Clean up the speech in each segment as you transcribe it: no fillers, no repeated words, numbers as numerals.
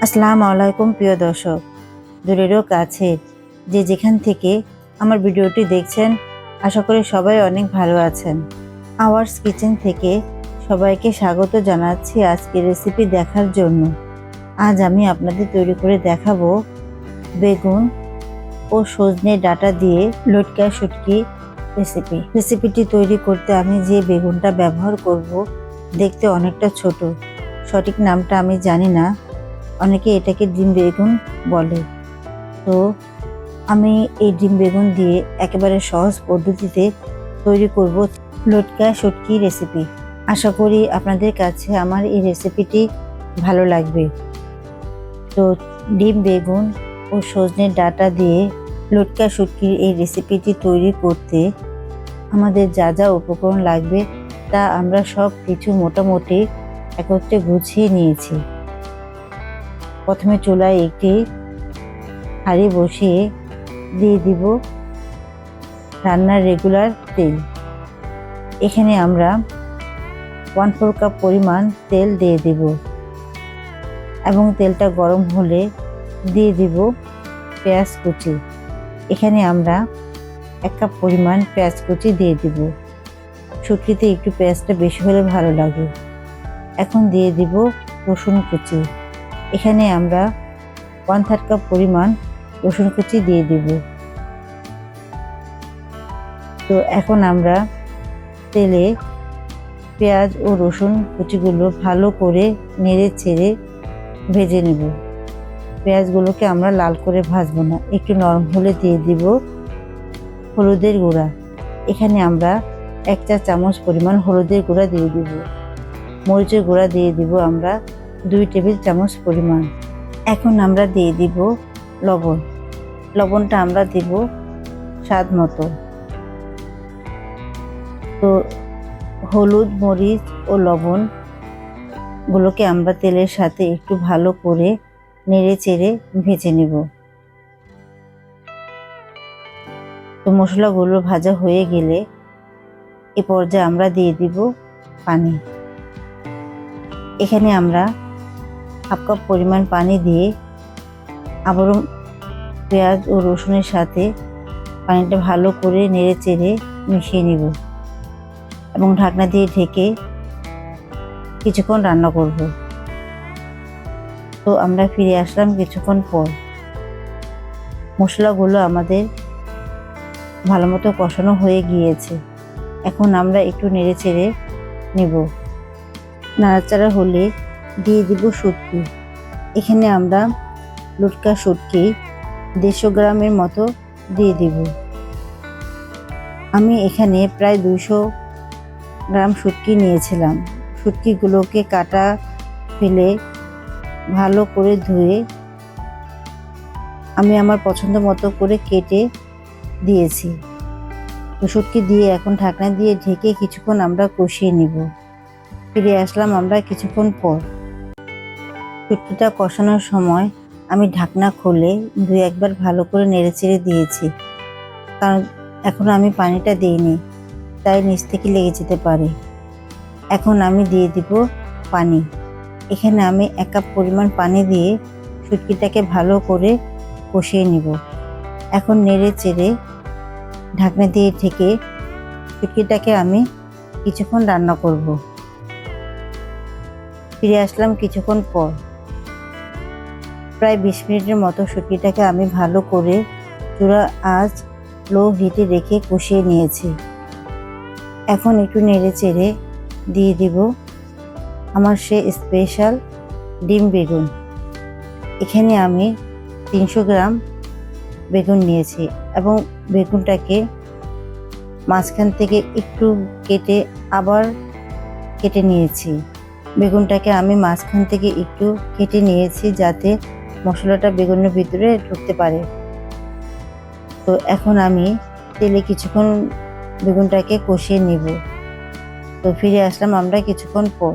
আসসালামু আলাইকুম প্রিয় দর্শক, দূরেরও কাছের যে যেখান থেকে আমার ভিডিওটি দেখছেন, আশা করি সবাই অনেক ভালো আছেন। আওয়ার্স কিচেন থেকে সবাইকে স্বাগত জানাচ্ছি আজকের রেসিপি দেখার জন্য। আজ আমি আপনাদের তৈরি করে দেখাবো বেগুন ও সজনে ডাঁটা দিয়ে লটকা শুটকি রেসিপিটি তৈরি করতে আমি যে বেগুনটা ব্যবহার করব দেখতে অনেকটা ছোট, সঠিক নামটা আমি জানি না, অনেকে এটাকে ডিম বেগুন বলে। তো আমি এই ডিম বেগুন দিয়ে একেবারে সহজ পদ্ধতিতে তৈরি করব লটকা শুটকি রেসিপি। আশা করি আপনাদের কাছে আমার এই রেসিপিটি ভালো লাগবে। তো ডিম বেগুন ও সজনের ডাঁটা দিয়ে লটকা শুটকির এই রেসিপিটি তৈরি করতে আমাদের যা যা উপকরণ লাগবে তা আমরা সব কিছু মোটামুটি একত্রে গুছিয়ে নিয়েছি। প্রথমে চুলায় একটি হাঁড়ি বসিয়ে দিয়ে দিব রান্নার রেগুলার তেল। এখানে আমরা 1/4 কাপ পরিমাণ তেল দিয়ে দেব এবং তেলটা গরম হলে দিয়ে দিব পেঁয়াজ কুচি। এখানে আমরা 1 কাপ পরিমাণ পেঁয়াজ কুচি দিয়ে দিব। শুটকিতে একটু পেঁয়াজটা বেশি হলে ভালো লাগে। এখন দিয়ে দিব রসুন কুচি। এখানে আমরা 1/3 কাপ পরিমাণ রসুন কুচি দিয়ে দিব। তো এখন আমরা তেলে পেঁয়াজ ও রসুন কুচিগুলো ভালো করে নেড়ে চেড়ে ভেজে নেব। পেঁয়াজগুলোকে আমরা লাল করে ভাজবো না, একটু নরম হলে দিয়ে দিব হলুদের গুঁড়া। এখানে আমরা 1 চা চামচ পরিমাণ হলুদের গুঁড়া দিয়ে দিব। মরিচের গুঁড়া দিয়ে দিব আমরা 2 টেবিল চামচ পরিমাণ। এখন আমরা দিয়ে দিব লবণ। লবণটা আমরা দিব স্বাদ মতো। তো হলুদ, মরিচ ও লবণ গুলোকে আমরা তেলের সাথে একটু ভালো করে নেড়ে চেড়ে ভেজে নেব। তো মশলাগুলো ভাজা হয়ে গেলে এ পর্যায়ে আমরা দিয়ে দিব পানি। এখানে আমরা 1/2 কাপ পরিমাণ পানি দিয়ে আবারও পেঁয়াজ ও রসুনের সাথে পানিটা ভালো করে নেড়ে চেড়ে মিশিয়ে নিব এবং ঢাকনা দিয়ে ঢেকে কিছুক্ষণ রান্না করব। তো আমরা ফিরে আসলাম কিছুক্ষণ পর। মশলাগুলো আমাদের ভালো মতো কষানো হয়ে গিয়েছে। এখন আমরা একটু নেড়ে চেড়ে নেব। নাড়াচাড়া হলে দিয়ে দিব শুটকি। এখানে আমরা লটকা শুটকি 150 গ্রামের মতো দিয়ে দিব। আমি এখানে প্রায় 200 গ্রাম শুটকি নিয়েছিলাম। শুটকিগুলোকে কাটা ফেলে ভালো করে ধুয়ে আমি আমার পছন্দ মতো করে কেটে দিয়েছি। তো শুটকি দিয়ে এখন ঢাকনা দিয়ে ঢেকে কিছুক্ষণ আমরা কষিয়ে নিব। ফিরে আসলাম আমরা কিছুক্ষণ পর। শুটকিটা কষানোর সময় আমি ঢাকনা খুলে 2-1 বার ভালো করে নেড়ে চেড়ে দিয়েছি, কারণ এখন আমি পানিটা দিইনি, তাই নিচ থেকে লেগে যেতে পারে। এখন আমি দিয়ে দিব পানি। এখানে আমি 1 কাপ পরিমাণ পানি দিয়ে শুটকিটাকে ভালো করে কষিয়ে নিব। এখন নেড়ে চেড়ে ঢাকনা দিয়ে ঢেকে শুটকিটাকে আমি কিছুক্ষণ রান্না করব। ফিরে আসলাম কিছুক্ষণ পর। প্রায় 20 মিনিটের মতো শুটকিটাকে আমি ভালো করে চুলা আঁচ লো হিটে রেখে কষিয়ে নিয়েছি। এখন একটু নেড়ে চেড়ে দিয়ে দিব আমার সে স্পেশাল ডিম বেগুন। এখানে আমি 300 গ্রাম বেগুন নিয়েছি এবং বেগুনটাকে মাঝখান থেকে একটু কেটে আবার কেটে নিয়েছি। বেগুনটাকে আমি মাঝখান থেকে একটু কেটে নিয়েছি যাতে মশলাটা বেগুনের ভিতরে ঢুকতে পারে। তো এখন আমি তেলে কিছুক্ষণ বেগুনটাকে কষিয়ে নিব। তো ফিরে আসলাম আমরা কিছুক্ষণ পর।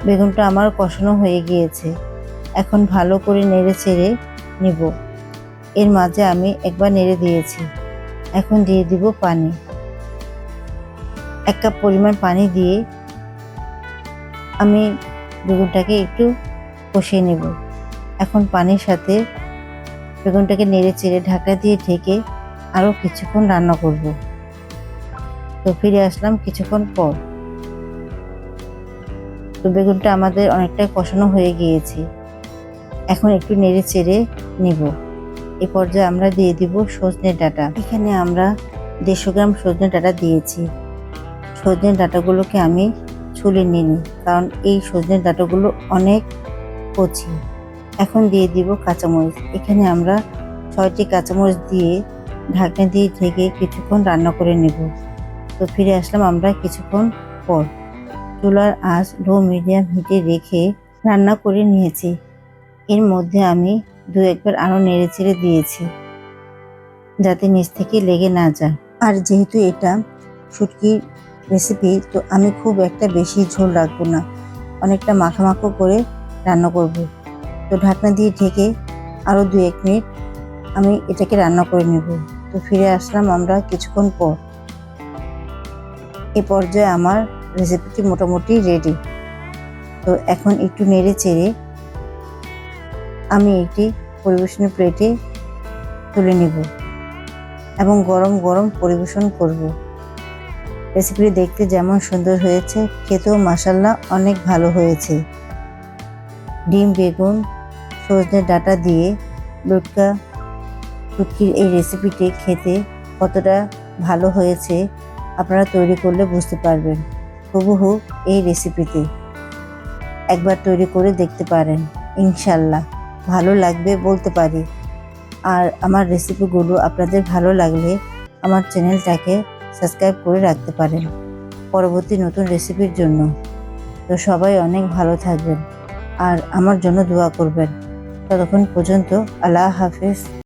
বেগুনটা আমার কষানো হয়ে গিয়েছে। এখন ভালো করে নেড়ে চেড়ে নিব। এর মাঝে আমি একবার নেড়ে দিয়েছি। এখন দিয়ে দিব পানি। 1 কাপ পরিমাণ পানি দিয়ে আমি বেগুনটাকে একটু কষিয়ে নেব। এখন পানির সাথে বেগুনটাকে নেড়ে চেড়ে ঢাকা দিয়ে ঢেকে আরও কিছুক্ষণ রান্না করব। তো ফিরে আসলাম কিছুক্ষণ পর। তো বেগুনটা আমাদের অনেকটাই কষানো হয়ে গিয়েছে। এখন একটু নেড়ে চেড়ে নিব। এই পর্যায়ে আমরা দিয়ে দিব সজনে ডাঁটা। এখানে আমরা 150 গ্রাম সজনে ডাঁটা দিয়েছি। সজনে ডাঁটাগুলোকে আমি ছুলে নিইনি, কারণ এই সজনে ডাঁটাগুলো অনেক কচি। এখন দিয়ে দিব কাঁচামরিচ। এখানে আমরা 6টি কাঁচামরিচ দিয়ে ঢাকনা দিয়ে ঢেকে কিছুক্ষণ রান্না করে নেব। তো ফিরে আসলাম আমরা কিছুক্ষণ পর। চুলার আঁচ লো মিডিয়াম হিটে রেখে রান্না করে নিয়েছি। এর মধ্যে আমি 2-1 বার আরও নেড়ে চেড়ে দিয়েছি, যাতে নিচ থেকে লেগে না যায়। আর যেহেতু এটা শুটকির রেসিপি, তো আমি খুব একটা বেশি ঝোল রাখবো না, অনেকটা মাখো করে রান্না করব। তো ঢাকনা দিয়ে ঢেকে আরও 2-1 মিনিট আমি এটাকে রান্না করে নেব। তো ফিরে আসলাম আমরা কিছুক্ষণ পর। এ পর্যায়ে আমার রেসিপিটি মোটামুটি রেডি। তো এখন একটু নেড়ে চেড়ে আমি একটি পরিবেশনের প্লেটে তুলে নেব এবং গরম গরম পরিবেশন করব। রেসিপিটি দেখতে যেমন সুন্দর হয়েছে, খেতেও মাশাআল্লাহ অনেক ভালো হয়েছে। ডিম, বেগুন, সজনে ডাঁটা দিয়ে লটকা শুটকির এই রেসিপিটি খেতে কতটা ভালো হয়েছে আপনারা তৈরি করলে বুঝতে পারবেন। হুবহু এই রেসিপিতে একবার তৈরি করে দেখতে পারেন, ইনশাল্লাহ ভালো লাগবে বলতে পারি। আর আমার রেসিপিগুলো আপনাদের ভালো লাগলে আমার চ্যানেলটাকে সাবস্ক্রাইব করে রাখতে পারেন পরবর্তী নতুন রেসিপির জন্য। তো সবাই অনেক ভালো থাকবেন আর আমার জন্য দোয়া করবেন। ততক্ষণ পর্যন্ত আল্লাহ হাফেজ।